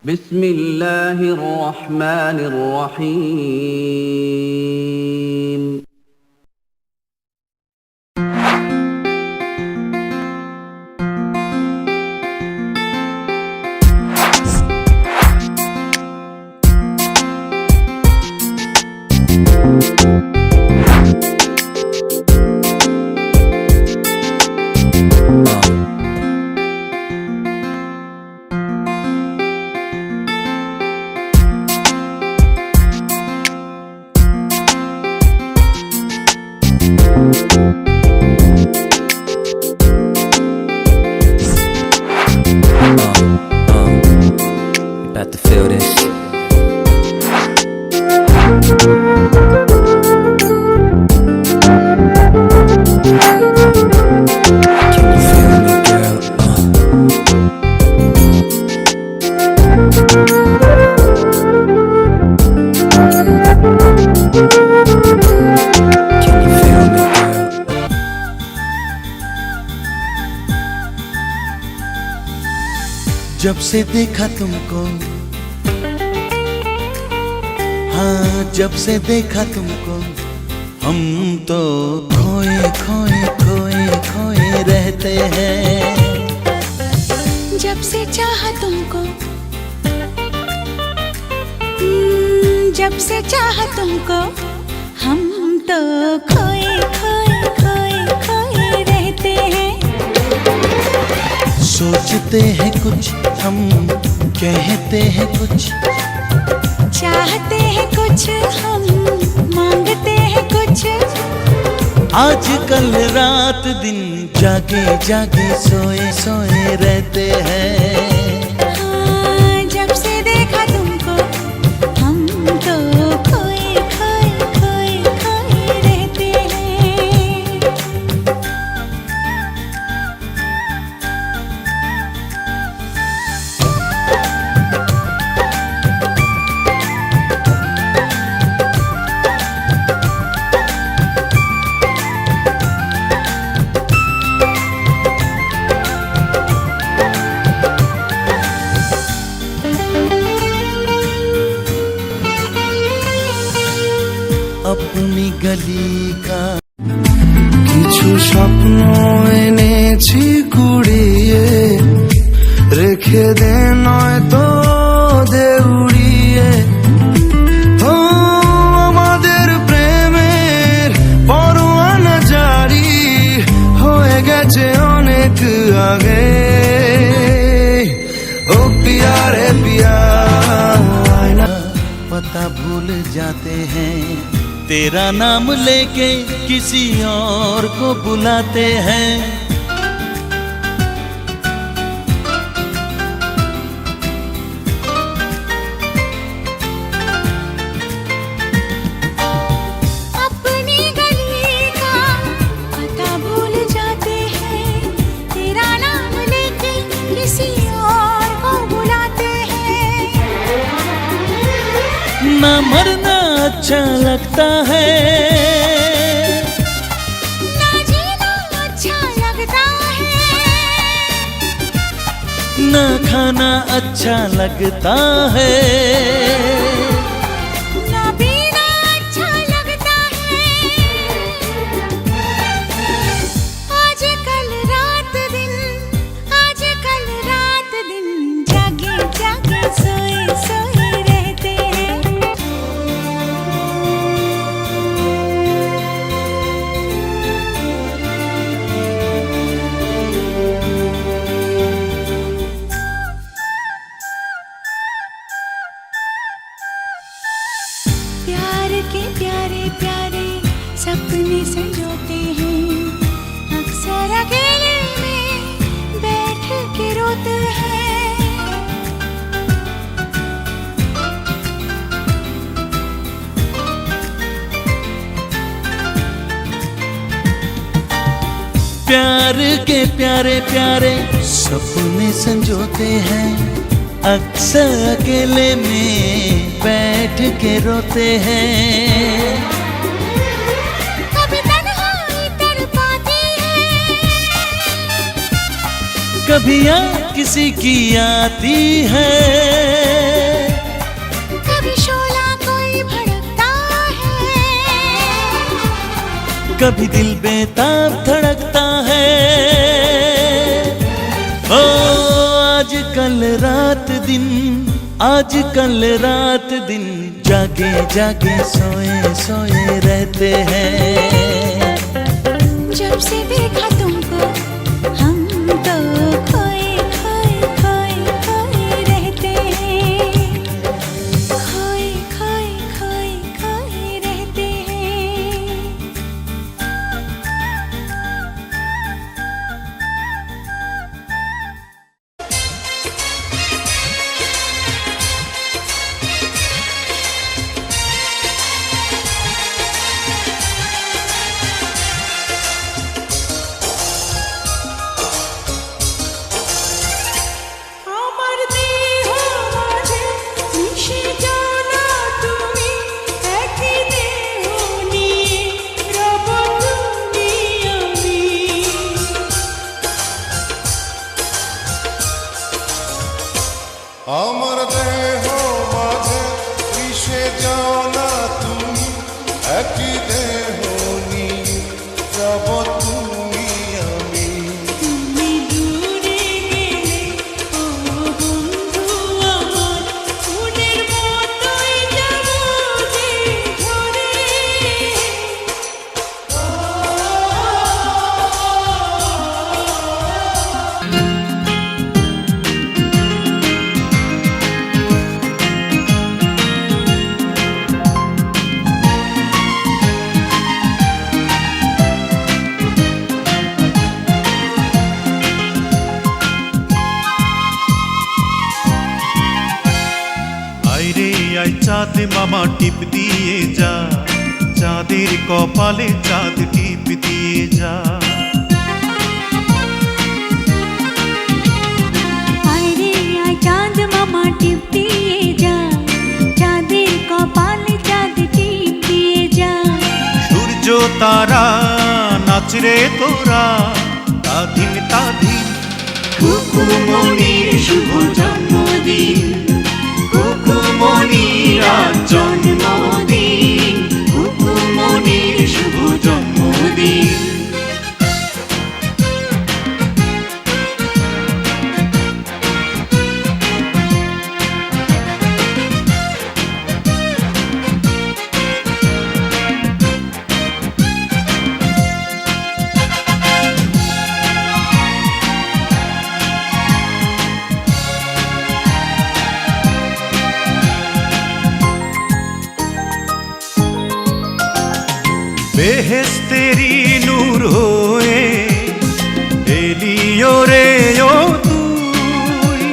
बिस्मिल्लाहिर रहमानिर Rahim. About to feel this. Can you feel me, girl? Can you feel me, girl? जब से देखा तुमको, हाँ जब से देखा तुमको, हम तो खोए खोए खोए खोए रहते हैं। जब से चाहा तुमको, जब से चाहा तुमको, हम तो खोए खोए खोए खोए रहते हैं। सोचते हैं कुछ हम, कहते हैं कुछ, चाहते हैं कुछ हम, मांगते हैं कुछ। आजकल रात दिन जागे जागे सोए सोए रहते हैं। हाँ, जब से देखा तुमको, हम तो खोए खोए खोए खोए रहते हैं। अपनी गली का কিছু স্বপ্ন এনেছি কুড়িয়ে, রেখে দে নয়তো দে উড়িয়ে। ও আমাদের প্রেমের পরোয়ানা জারি হয়ে গেছে অনেক আগে। ও পিয়া রে পিয়া, पता भूल जाते हैं, तेरा नाम लेके किसी और को बुलाते हैं। अपनी गली का पता भूल जाते हैं, तेरा नाम लेके किसी और को बुलाते हैं। ना मरना अच्छा लगता है, ना जीना अच्छा लगता है, ना खाना अच्छा लगता है, ना पीना अच्छा लगता है। आजकल रात दिन, आजकल रात दिन जागे जागे सोए सोए रहते हैं। प्यार के प्यारे प्यारे सपने संजोते हैं, अक्सर अकेले में बैठ के रोते हैं। प्यार के प्यारे प्यारे सपने संजोते हैं, अक्सर अकेले में बैठ के रोते हैं। कभी तन्हाई तड़पाती है, कभी याद किसी की आती है। कभी दिल बेताब धड़कता है। ओ आज कल रात दिन जागे जागे सोए सोए रहते हैं। जब से देखा तुमको हम तो खोए खोए खोए खोए रहते हैं, खोए खोए खोए खोए रहते हैं। আমার দেহ মাঝে মিশে যাও না তুমি, একই দেহ নিয়ে রব তুমি আমি। আমার দেহ মাঝে মিশে যাও না তুমি, একই দেহ নিয়ে যাব তুমি আমি। তুমি দূরে গেলে ও বন্ধু আমার, ফুলের মতোই যাব যে ঝরে। আইরে আই চাঁদ মামা টিপ দিয়ে যা, চাঁদের কপালে চাঁদ টিপ দিয়ে যা। আরে আয় চাঁদ মামা টিপ দিয়ে যা, চাঁদের কপালে চাঁদ টিপ দিয়ে যা। সূর্য তারা নাচরে তোরা, তাধিন তাধিন কুকুমনির শুভ জন্মদিন, কুকুমনির আজ জন্মদিন, কুকুমনির শুভ জন্মদিন। বেহেশতেরি নূর হয়ে এলিও রে ও তুই।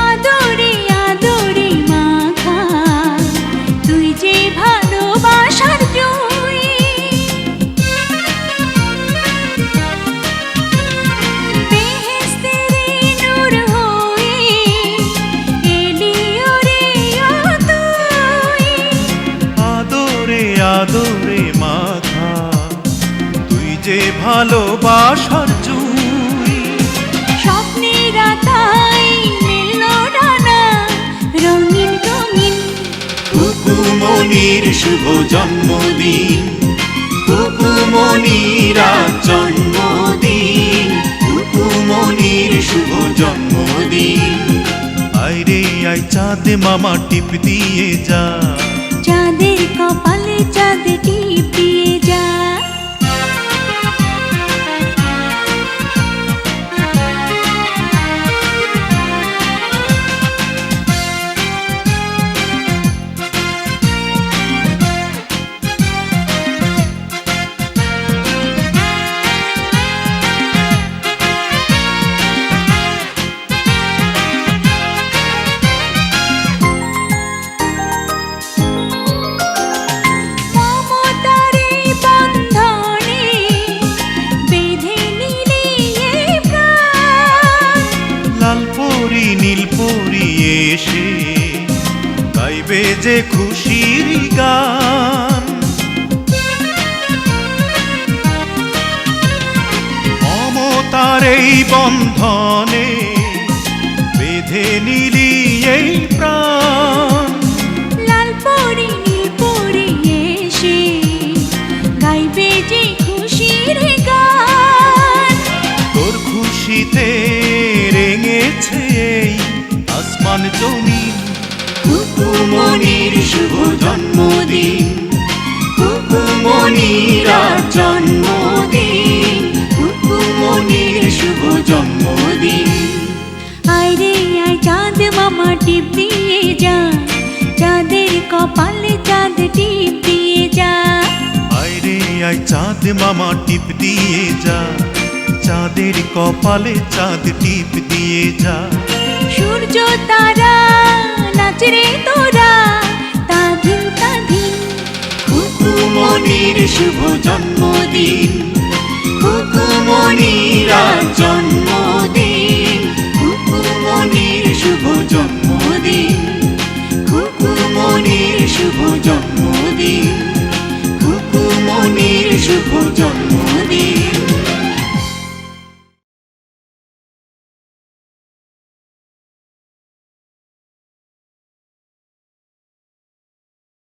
আদরে আদরে মাখা তুই যে ভালোবাসার জয়, বেহেশতেরি নূর হয়ে এলিও রে ও তুই। আদরে আদরে মাখা তুই যে ভালোবাসার জুই। স্বপ্নের আতাই মেলল ডানা, রঙিন রঙিন কুকুমনির শুভ জন্মদিন, কুকুমনির আজ জন্মদিন, কুকুমনির শুভ জন্মদিন। আইরে আই চাঁদ মামা টিপ দিয়ে যা, চাঁদের কপালে চাঁদ টিপ দিয়ে যা। এসে গাইবে যে খুশির গান। মমতার এই বন্ধনে বেঁধে নিলি এই প্রাণ। লাল পরি নীল পরি এসে গাইবে যে টিপ দিয়ে যা, চাঁদের কপালে চাঁদ টিপ দিয়ে যা। আয় রে আয় চাঁদ মামা টিপ দিয়ে যা, চাঁদের কপালে চাঁদ টিপ দিয়ে যা। সূর্য তারা নাচ রে তোরা, তাধিন তাধিন। খুকুমনির শুভ জন্মদিন, খুকুমনির আজ জন্মদিন, খুকুমনির শুভ জন্মদিন, খুকুমনির শুভ জন্মদিন, খুকুমনির শুভ জন্মদিন।